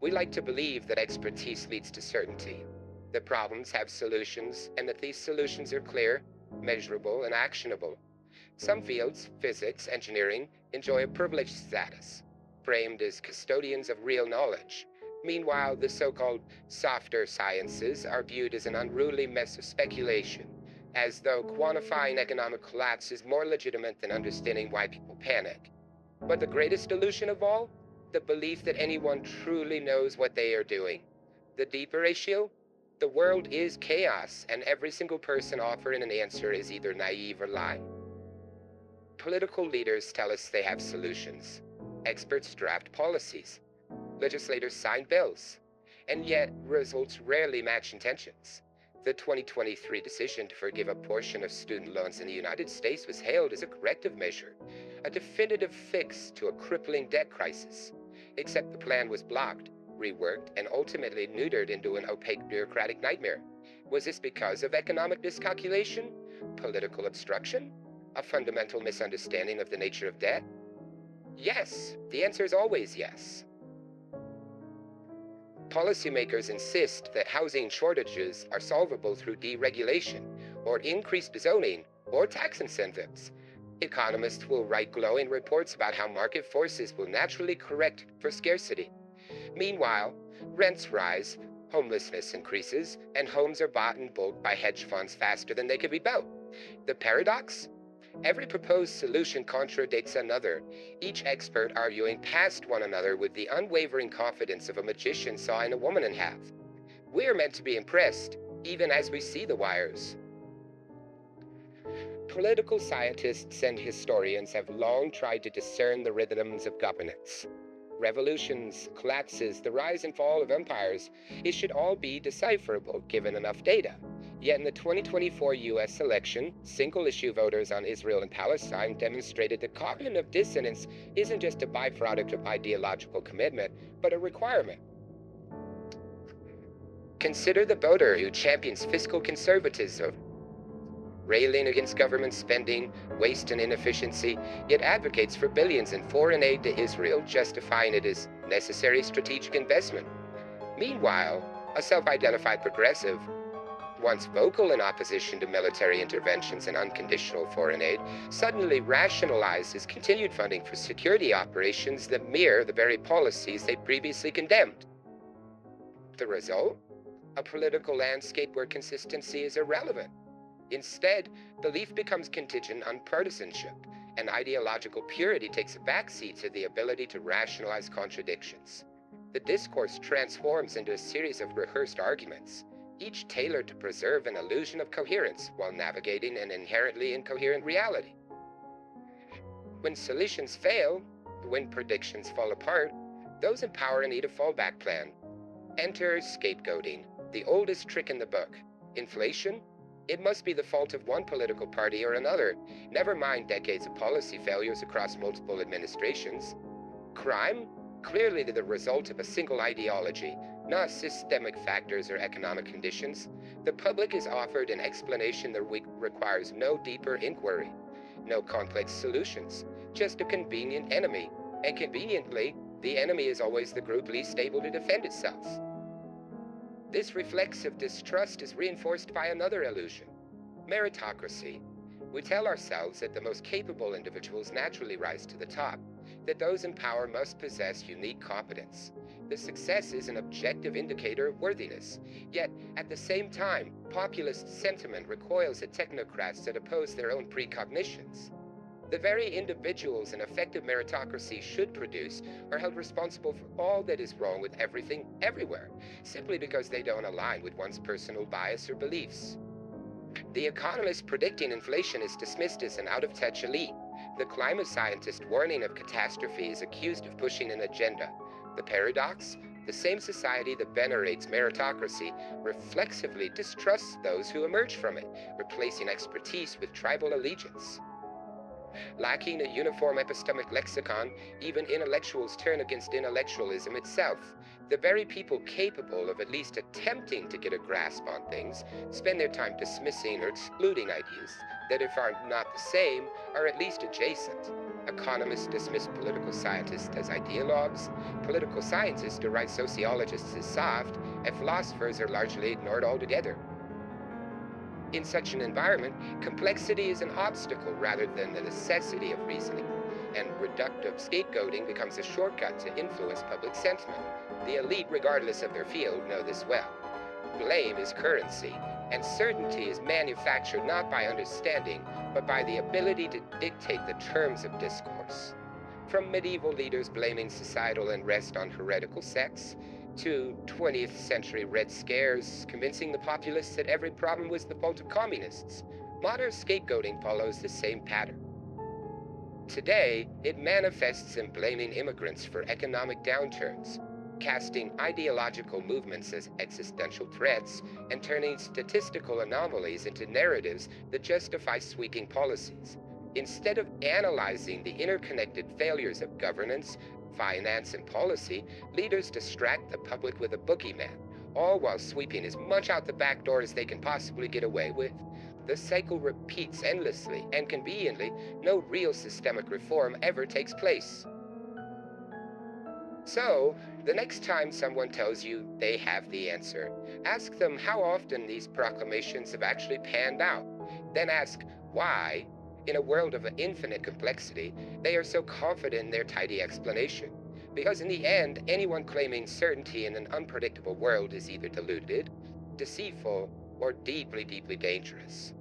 We like to believe that expertise leads to certainty, that problems have solutions, and that these solutions are clear, measurable, and actionable. Some fields, physics, engineering, enjoy a privileged status, framed as custodians of real knowledge. Meanwhile, the so-called softer sciences are viewed as an unruly mess of speculation, as though quantifying economic collapse is more legitimate than understanding why people panic. But the greatest illusion of all? The belief that anyone truly knows what they are doing. The deeper issue? The world is chaos, and every single person offering an answer is either naive or lying. Political leaders tell us they have solutions. Experts draft policies. Legislators sign bills. And yet, results rarely match intentions. The 2023 decision to forgive a portion of student loans in the United States was hailed as a corrective measure, a definitive fix to a crippling debt crisis. Except the plan was blocked, reworked, and ultimately neutered into an opaque bureaucratic nightmare. Was this because of economic miscalculation? Political obstruction? A fundamental misunderstanding of the nature of debt? Yes, the answer is always yes. Policymakers insist that housing shortages are solvable through deregulation, or increased zoning, or tax incentives. Economists will write glowing reports about how market forces will naturally correct for scarcity. Meanwhile, rents rise, homelessness increases, and homes are bought in bulk by hedge funds faster than they can be built. The paradox? Every proposed solution contradicts another, each expert arguing past one another with the unwavering confidence of a magician sawing a woman in half. We are meant to be impressed, even as we see the wires. Political scientists and historians have long tried to discern the rhythms of governance. Revolutions, collapses, the rise and fall of empires, it should all be decipherable given enough data. Yet in the 2024 US election, single-issue voters on Israel and Palestine demonstrated that cognitive dissonance isn't just a byproduct of ideological commitment, but a requirement. Consider the voter who champions fiscal conservatism, railing against government spending, waste, and inefficiency, yet advocates for billions in foreign aid to Israel, justifying it as necessary strategic investment. Meanwhile, a self-identified progressive, once vocal in opposition to military interventions and unconditional foreign aid, suddenly rationalizes continued funding for security operations that mirror the very policies they previously condemned. The result? A political landscape where consistency is irrelevant. Instead, belief becomes contingent on partisanship, and ideological purity takes a backseat to the ability to rationalize contradictions. The discourse transforms into a series of rehearsed arguments, each tailored to preserve an illusion of coherence while navigating an inherently incoherent reality. When solutions fail, when predictions fall apart, those in power need a fallback plan. Enter scapegoating, the oldest trick in the book. Inflation? It must be the fault of one political party or another, never mind decades of policy failures across multiple administrations. Crime? Clearly the result of a single ideology, not systemic factors or economic conditions. The public is offered an explanation that requires no deeper inquiry, no complex solutions, just a convenient enemy. And conveniently, the enemy is always the group least able to defend itself. This reflexive distrust is reinforced by another illusion, meritocracy. We tell ourselves that the most capable individuals naturally rise to the top, that those in power must possess unique competence. The success is an objective indicator of worthiness. Yet, at the same time, populist sentiment recoils at technocrats that oppose their own precognitions. The very individuals an effective meritocracy should produce are held responsible for all that is wrong with everything, everywhere, simply because they don't align with one's personal bias or beliefs. The economist predicting inflation is dismissed as an out-of-touch elite. The climate scientist warning of catastrophe is accused of pushing an agenda. The paradox? The same society that venerates meritocracy reflexively distrusts those who emerge from it, replacing expertise with tribal allegiance. Lacking a uniform epistemic lexicon, even intellectuals turn against intellectualism itself. The very people capable of at least attempting to get a grasp on things spend their time dismissing or excluding ideas that, if are not the same, are at least adjacent. Economists dismiss political scientists as ideologues, political scientists deride sociologists as soft, and philosophers are largely ignored altogether. In such an environment, complexity is an obstacle rather than the necessity of reasoning, and reductive scapegoating becomes a shortcut to influence public sentiment. The elite, regardless of their field, know this well. Blame is currency, and certainty is manufactured not by understanding, but by the ability to dictate the terms of discourse. From medieval leaders blaming societal unrest on heretical sects, to 20th century Red Scares convincing the populace that every problem was the fault of communists, modern scapegoating follows the same pattern. Today, it manifests in blaming immigrants for economic downturns, casting ideological movements as existential threats, and turning statistical anomalies into narratives that justify sweeping policies. Instead of analyzing the interconnected failures of governance, finance, and policy, leaders distract the public with a boogeyman, all while sweeping as much out the back door as they can possibly get away with. The cycle repeats endlessly, and conveniently, no real systemic reform ever takes place. So, the next time someone tells you they have the answer, ask them how often these proclamations have actually panned out. Then ask why, in a world of infinite complexity, they are so confident in their tidy explanation. Because in the end, anyone claiming certainty in an unpredictable world is either deluded, deceitful, or deeply, deeply dangerous.